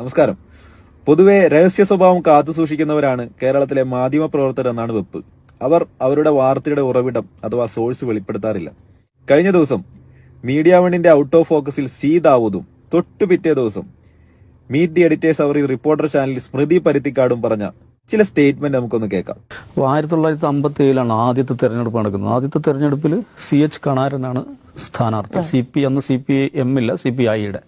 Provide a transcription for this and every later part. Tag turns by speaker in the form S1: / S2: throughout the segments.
S1: നമസ്കാരം. പൊതുവെ രഹസ്യ സ്വഭാവം കാത്തുസൂക്ഷിക്കുന്നവരാണ് കേരളത്തിലെ മാധ്യമപ്രവർത്തകർ എന്നാണ് വെപ്പ്. അവർ അവരുടെ വാർത്തയുടെ ഉറവിടം അഥവാ സോഴ്സ് വെളിപ്പെടുത്താറില്ല. കഴിഞ്ഞ ദിവസം മീഡിയ വണ്ണിന്റെ ഔട്ട് ഓഫ് ഫോക്കസിൽ സി ദാവൂദും തൊട്ടു പിറ്റേ ദിവസം മീറ്റ് ദി എഡിറ്റേഴ്സ് അവർ റിപ്പോർട്ടർ ചാനലിൽ സ്മൃതി പരുത്തിക്കാടും പറഞ്ഞ ചില സ്റ്റേറ്റ്മെന്റ് നമുക്കൊന്ന് കേൾക്കാം.
S2: 1957 ആദ്യത്തെ തെരഞ്ഞെടുപ്പ് നടക്കുന്നത്. ആദ്യത്തെ തെരഞ്ഞെടുപ്പിൽ CH കണാരനാണ് സ്ഥാനാർത്ഥി. അന്ന് CPM ഇല്ല, CPI-യുടെ.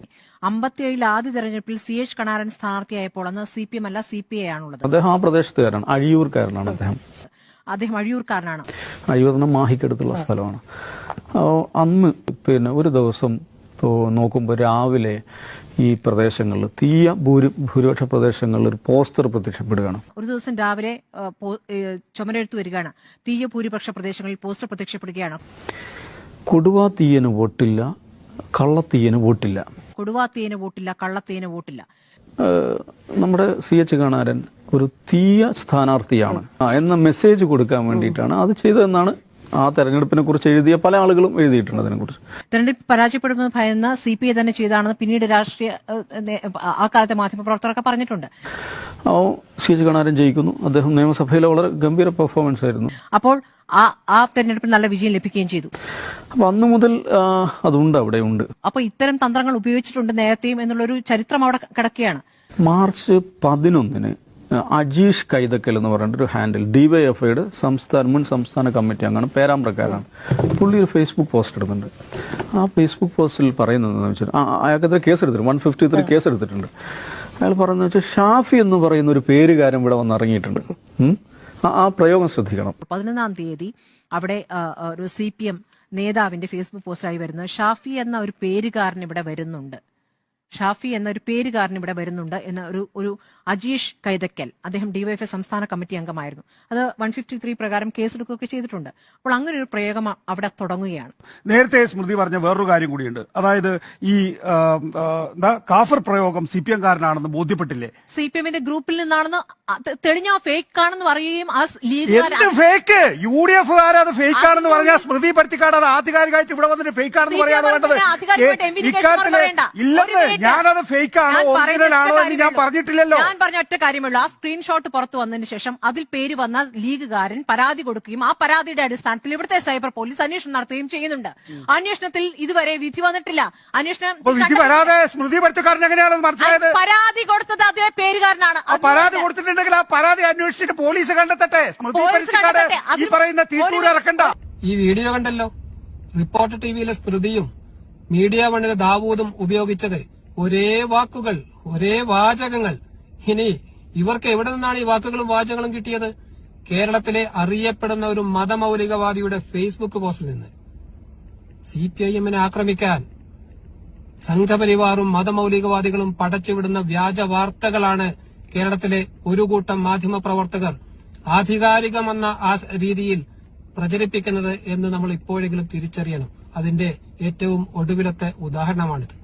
S3: 57 ആദ്യ തെരഞ്ഞെടുപ്പിൽ CH കണാരൻ സ്ഥാനാർത്ഥിയായപ്പോൾ അന്ന് CPM അല്ല CPI ആണുള്ളത്.
S2: അദ്ദേഹം ആ പ്രദേശത്തുകാരാണ്, അഴിയൂർക്കാരനാണ് അദ്ദേഹം.
S3: അഴിയൂർക്കാരനാണ്.
S2: അഴിയൂർ മാഹിക്കടുത്തുള്ള സ്ഥലമാണ്. അന്ന് ഒരു ദിവസം നോക്കുമ്പോൾ രാവിലെ ഈ പ്രദേശങ്ങളിൽ ഭൂരിപക്ഷ പ്രദേശങ്ങളിൽ ഒരു പോസ്റ്റർ പ്രത്യക്ഷപ്പെടുകയാണ്.
S3: ഒരു ദിവസം രാവിലെ ചുമരെഴുത്ത് വരികയാണ്. തീയ ഭൂരിപക്ഷ പ്രദേശങ്ങളിൽ പോസ്റ്റർ പ്രത്യക്ഷപ്പെടുകയാണ്.
S2: കൊടുവാ തീയന് വോട്ടില്ല, കള്ളത്തീയന് വോട്ടില്ല.
S3: കൊടുവാ തീയന് വോട്ടില്ല, കള്ളത്തീയന് വോട്ടില്ല.
S2: നമ്മുടെ CH കണാരൻ ഒരു തീയ സ്ഥാനാർത്ഥിയാണ് എന്ന മെസ്സേജ് കൊടുക്കാൻ വേണ്ടിയിട്ടാണ് അത് ചെയ്തതെന്നാണ് ആ തെരഞ്ഞെടുപ്പിനെ കുറിച്ച് എഴുതിയ പല ആളുകളും എഴുതിയിട്ടുണ്ട്. അതിനെക്കുറിച്ച്
S3: തെരഞ്ഞെടുപ്പ് പരാജയപ്പെടുമെന്ന് ഭയന്ന് CPI തന്നെ ചെയ്താണെന്ന് പിന്നീട് ആ കാലത്തെ മാധ്യമപ്രവർത്തകരൊക്കെ പറഞ്ഞിട്ടുണ്ട്.
S2: CH കണാരൻ ജയിക്കുന്നു. അദ്ദേഹം നിയമസഭയിലെ വളരെ ഗംഭീര പെർഫോമൻസ് ആയിരുന്നു.
S3: അപ്പോൾ ആ തെരഞ്ഞെടുപ്പിൽ നല്ല വിജയം ലഭിക്കുകയും ചെയ്തു.
S2: അപ്പൊ അന്നു മുതൽ അതുണ്ട്, അവിടെ ഉണ്ട്.
S3: അപ്പൊ ഇത്തരം തന്ത്രങ്ങൾ ഉപയോഗിച്ചിട്ടുണ്ട് നേരത്തെയും എന്നുള്ളൊരു ചരിത്രം അവിടെ കിടക്കുകയാണ്.
S2: മാർച്ച് 11 അജീഷ് കൈതക്കൽ എന്ന് പറഞ്ഞിട്ടൊരു ഹാൻഡിൽ DYFIയുടെ മുൻ സംസ്ഥാന കമ്മിറ്റി അംഗമാണ്, പേരാമ്പ്രക്കാരാണ്. പുള്ളി ഒരു ഫേസ്ബുക്ക് പോസ്റ്റ് ഇടുന്നുണ്ട്. ആ ഫേസ്ബുക്ക് പോസ്റ്റിൽ പറയുന്നതെന്ന് വെച്ചാൽ അയാൾക്കെതിരെ കേസെടുത്തിട്ടുണ്ട്, 153 കേസെടുത്തിട്ടുണ്ട്. അയാൾ പറയുന്നത് വെച്ചാൽ ഷാഫി എന്ന് പറയുന്ന ഒരു പേരുകാരൻ ഇവിടെ വന്ന് ഇറങ്ങിയിട്ടുണ്ട്. ആ പ്രയോഗം ശ്രദ്ധിക്കണം.
S3: 11-ാം തീയതി അവിടെ ഒരു CPM നേതാവിന്റെ ഫേസ്ബുക്ക് പോസ്റ്റായി വരുന്നത് ഷാഫി എന്ന ഒരു പേരുകാരൻ ഇവിടെ വരുന്നുണ്ട്, ഷാഫി എന്ന ഒരു പേരുകാരൻ ഇവിടെ വരുന്നുണ്ട് എന്ന ഒരു അജീഷ് കൈതക്കൽ, അദ്ദേഹം DYFI സംസ്ഥാന കമ്മിറ്റി അംഗമായിരുന്നു. അത് 153 പ്രകാരം കേസെടുക്കുകയൊക്കെ ചെയ്തിട്ടുണ്ട്. അപ്പോൾ അങ്ങനെ ഒരു പ്രയോഗം അവിടെ തുടങ്ങുകയാണ്.
S4: നേരത്തെ സ്മൃതി പറഞ്ഞ വേറൊരു കാര്യം കൂടിയുണ്ട്. അതായത് ഈ കാഫർ പ്രയോഗം CPM കാരനാണെന്ന് ബോധ്യപ്പെട്ടില്ലേ?
S3: CPM-ന്റെ ഗ്രൂപ്പിൽ നിന്നാണെന്ന് തെളിഞ്ഞ ഫേക്ക് ആണെന്ന് പറയുകയും
S4: ഫേക്ക് UDF-കാർ അത് ഫേക്ക് ആണെന്ന് പറഞ്ഞാൽ സ്മൃതി പരുത്തിക്കാട് അത് ആധികാരികമായിട്ട് ഇവിടെ വന്നിട്ട് ഫേക്ക് ആണെന്ന് പറയാൻ വേണ്ടത്. ഇല്ലെന്ന് ഞാനത് ഫേക്ക് ആണോ ഒറിജിനൽ ആണോ എന്ന് ഞാൻ പറഞ്ഞിട്ടില്ലല്ലോ.
S3: ഞാൻ പറഞ്ഞ ഒറ്റ കാര്യമുള്ളൂ, ആ സ്ക്രീൻഷോട്ട് പുറത്തു വന്നതിന് ശേഷം അതിൽ പേര് വന്ന ലീഗുകാരൻ പരാതി കൊടുക്കുകയും ആ പരാതിയുടെ അടിസ്ഥാനത്തിൽ ഇവിടുത്തെ സൈബർ പോലീസ് അന്വേഷണം നടത്തുകയും ചെയ്യുന്നുണ്ട്. അന്വേഷണത്തിൽ ഇതുവരെ വിധി വന്നിട്ടില്ല.
S4: വിധി വരാതെ സ്മൃതി പരുത്തിക്കാരൻ എങ്ങനെയാണെന്ന് മനസ്സിലായത്?
S3: പരാതി കൊടുത്തത് അതേ പേരുകാരനാണ്.
S4: പരാതി കൊടുത്തിട്ടുണ്ടെങ്കിൽ ആ പരാതി അന്വേഷിച്ചിട്ട് പോലീസ് കണ്ടെത്തട്ടെ. സ്മൃതി പരുത്തിക്കാട് ഈ പറയുന്ന തീറ്റൂര് ഇറക്കണ്ട.
S5: ഈ വീഡിയോ കണ്ടല്ലോ, റിപ്പോർട്ടർ TVയിലെ സ്മൃതിയും മീഡിയ വണ്ണിലെ ദാവൂദും ഉപയോഗിച്ചത് ഒരേ വാക്കുകൾ, ഒരേ വാചകങ്ങൾ. ഇനി ഇവർക്ക് എവിടെ നിന്നാണ് ഈ വാക്കുകളും വാചകങ്ങളും കിട്ടിയത്? കേരളത്തിലെ അറിയപ്പെടുന്ന ഒരു മതമൌലികവാദിയുടെ ഫേസ്ബുക്ക് പോസ്റ്റിൽ നിന്ന്. CPIM-നെ ആക്രമിക്കാൻ സംഘപരിവാറും മതമൌലികവാദികളും പടച്ചുവിടുന്ന വ്യാജ വാർത്തകളാണ് കേരളത്തിലെ ഒരു കൂട്ടം മാധ്യമപ്രവർത്തകർ ആധികാരികമെന്ന ആ രീതിയിൽ പ്രചരിപ്പിക്കുന്നത് എന്ന് നമ്മൾ ഇപ്പോഴെങ്കിലും തിരിച്ചറിയണം. അതിന്റെ ഏറ്റവും ഒടുവിലത്തെ ഉദാഹരണമാണിത്.